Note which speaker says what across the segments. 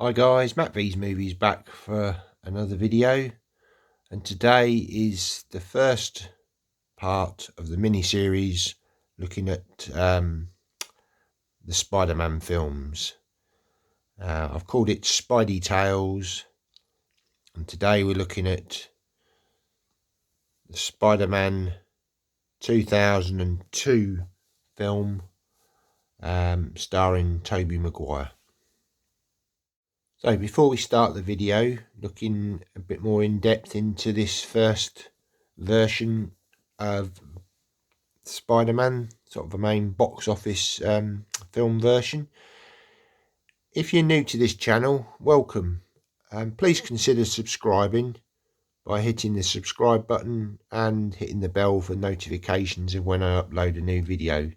Speaker 1: Hi guys, Matt V's Movies back for another video, and today is the first part of the mini-series looking at the Spider-Man films. I've called it Spidey Tales, and today we're looking at the Spider-Man 2002 film starring Tobey Maguire. So before we start the video, looking a bit more in depth into this first version of Spider-Man, sort of the main box office film version. If you're new to this channel, welcome. Please consider subscribing by hitting the subscribe button and hitting the bell for notifications of when I upload a new video.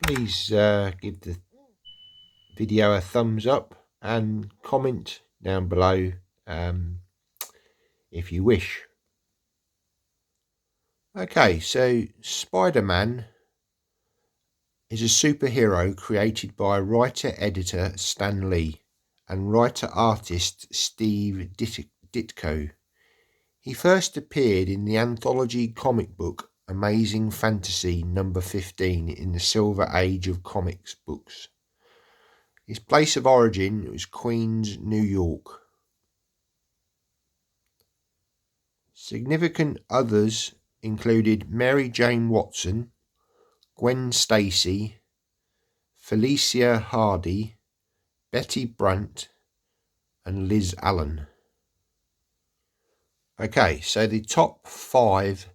Speaker 1: Please give the video a thumbs up and comment down below if you wish. Okay, so Spider-Man is a superhero created by writer-editor Stan Lee and writer-artist Steve Ditko. He first appeared in the anthology comic book Amazing Fantasy number 15 in the Silver Age of Comics books. His place of origin was Queens, New York. Significant others included Mary Jane Watson, Gwen Stacy, Felicia Hardy, Betty Brant, and Liz Allen. Okay, so the top 5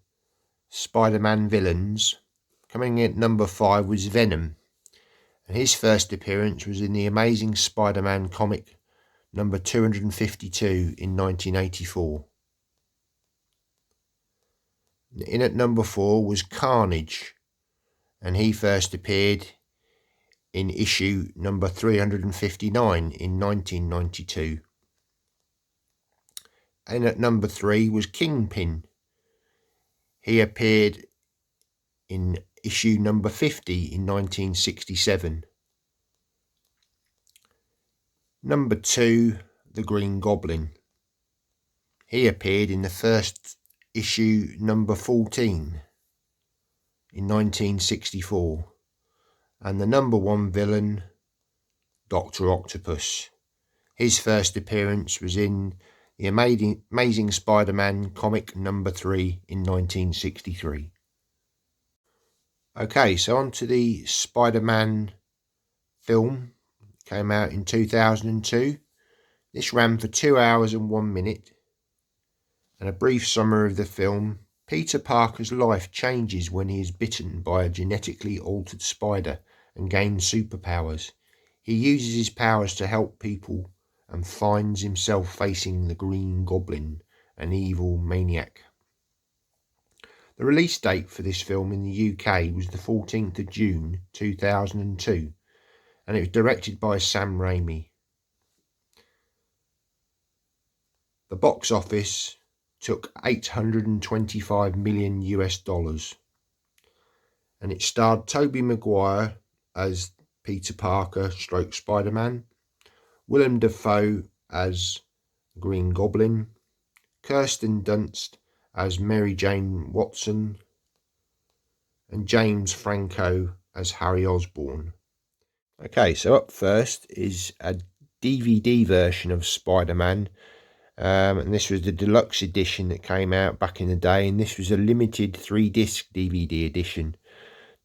Speaker 1: Spider-Man villains. Coming in at number 5 was Venom, and his first appearance was in the Amazing Spider-Man comic number 252 in 1984. In at number 4 was Carnage, and he first appeared in issue number 359 in 1992. And at number 3 was Kingpin. He appeared in issue number 50 in 1967. Number 2, the Green Goblin. He appeared in the first issue number 14 in 1964. And the number 1 villain, Dr. Octopus. His first appearance was in the Amazing Spider-Man comic number 3 in 1963. Okay, so on to the Spider-Man film. Came out in 2002. This ran for 2 hours and 1 minute. And a brief summary of the film. Peter Parker's life changes when he is bitten by a genetically altered spider and gains superpowers. He uses his powers to help people and finds himself facing the Green Goblin, an evil maniac. The release date for this film in the UK was the 14th of June 2002, and it was directed by Sam Raimi. The box office took $825 million US, and it starred Tobey Maguire as Peter Parker / Spider-Man, Willem Dafoe as Green Goblin, Kirsten Dunst as Mary Jane Watson, and James Franco as Harry Osborn. Okay, so up first is a DVD version of Spider-Man, and this was the deluxe edition that came out back in the day, and this was a limited 3-disc DVD edition.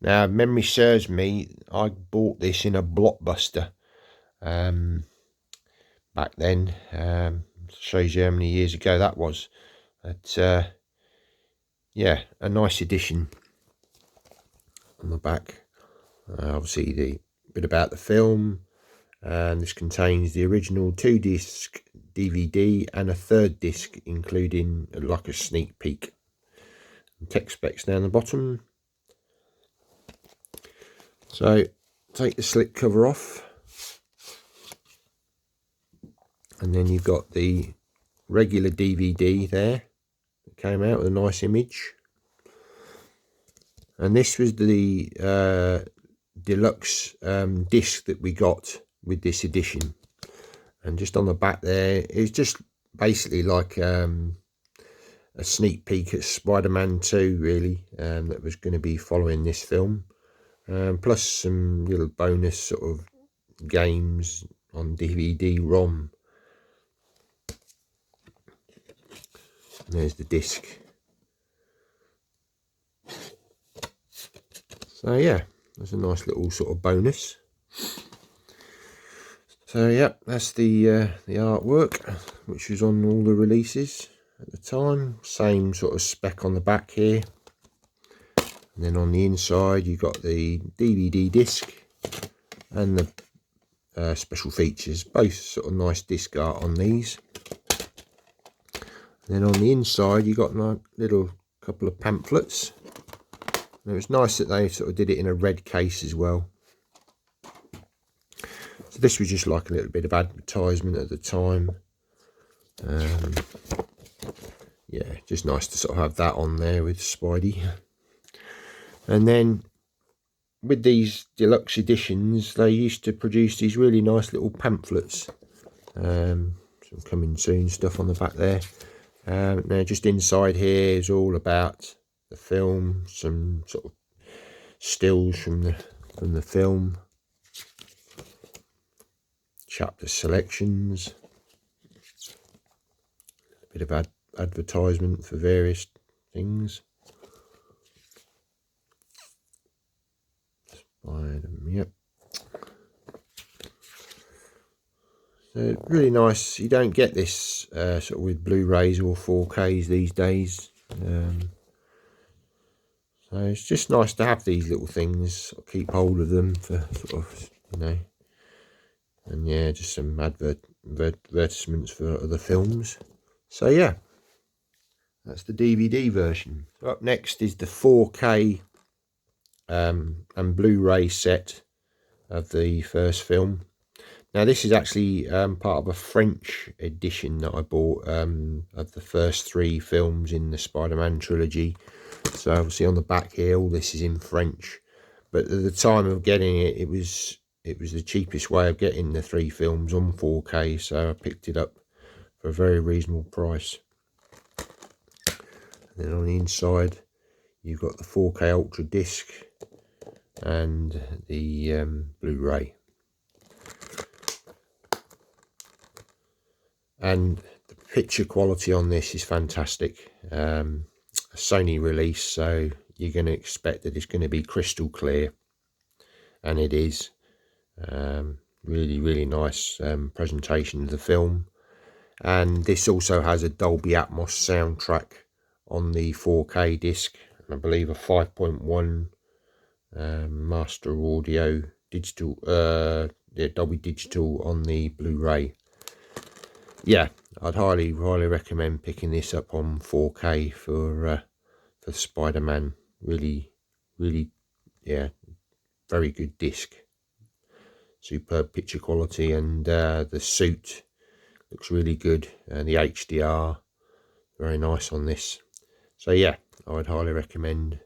Speaker 1: Now, if memory serves me, I bought this in a Blockbuster back then. Shows you how many years ago that was. But yeah, a nice edition on the back. Obviously the bit about the film, and this contains the original 2-disc DVD and a 3rd disc, including like a sneak peek. And text specs down the bottom. So take the slip cover off, and then you've got the regular DVD there that came out with a nice image. And this was the deluxe disc that we got with this edition. And just on the back there, it's just basically like a sneak peek at Spider-Man 2, really, that was going to be following this film. Plus some little bonus sort of games on DVD-ROM. There's the disc. So yeah, that's a nice little sort of bonus. So yeah, that's the artwork, which was on all the releases at the time. Same sort of spec on the back here. And then on the inside you got the DVD disc and the special features. Both sort of nice disc art on these. And then on the inside you got a little couple of pamphlets. And it was nice that they sort of did it in a red case as well. So this was just like a little bit of advertisement at the time. Yeah, just nice to sort of have that on there with Spidey. And then with these deluxe editions, they used to produce these really nice little pamphlets. Some coming soon stuff on the back there. Now just inside here is all about the film, some sort of stills from the film. Chapter selections, a bit of advertisement for various things. Yep. So really nice. You don't get this sort of with Blu-rays or 4Ks these days. So it's just nice to have these little things. Sort of keep hold of them for sort of, you know. And yeah, just some advertisements for other films. So yeah, that's the DVD version. So up next is the 4K and Blu-ray set of the first film. Now this is actually part of a French edition that I bought of the first 3 films in the Spider-Man trilogy. So obviously on the back here, all this is in French. But at the time of getting it, it was the cheapest way of getting the 3 films on 4K, so I picked it up for a very reasonable price. And then on the inside, you've got the 4K Ultra disc and the Blu-ray. And the picture quality on this is fantastic. A Sony release, so you're going to expect that it's going to be crystal clear, and it is. Really nice presentation of the film. And this also has a Dolby Atmos soundtrack on the 4K disc, and I believe a 5.1 master audio digital, Dolby Digital on the Blu-ray. Yeah, I'd highly recommend picking this up on 4K for Spider-Man. Really, yeah, very good disc. Superb picture quality, and the suit looks really good, and the HDR very nice on this. So yeah, I would highly recommend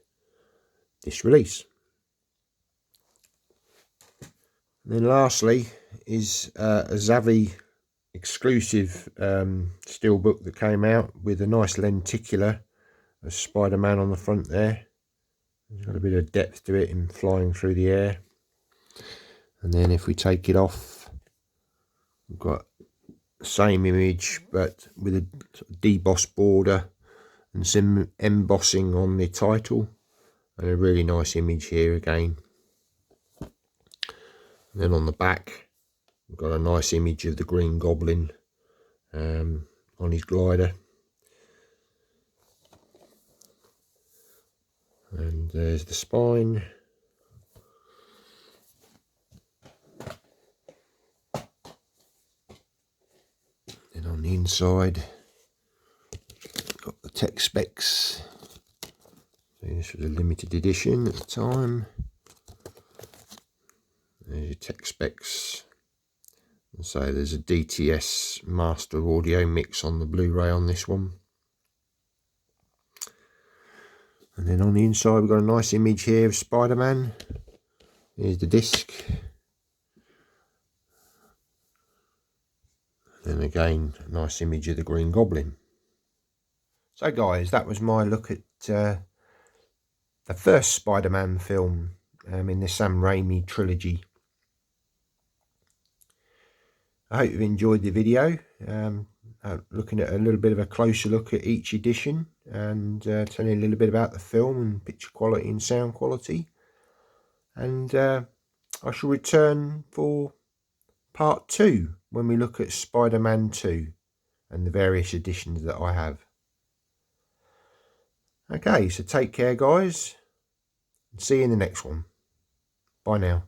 Speaker 1: this release. And then lastly is a Zavvi exclusive steelbook that came out with a nice lenticular of Spider-Man on the front there. It's got a bit of depth to it in flying through the air. And then if we take it off, we've got the same image but with a debossed border and some embossing on the title, and a really nice image here again. And then on the back, we've got a nice image of the Green Goblin on his glider. And there's the spine. Then on the inside, got the tech specs. So this was a limited edition at the time. There's your tech specs. And so there's a DTS master audio mix on the Blu-ray on this one. And then on the inside we've got a nice image here of Spider-Man. Here's the disc. And again, a nice image of the Green Goblin. So guys, that was my look at the first Spider-Man film in the Sam Raimi trilogy. I hope you've enjoyed the video, looking at a little bit of a closer look at each edition and telling a little bit about the film and picture quality and sound quality. And I shall return for part 2 when we look at Spider-Man 2 and the various editions that I have. Okay, so take care guys, and see you in the next one. Bye now.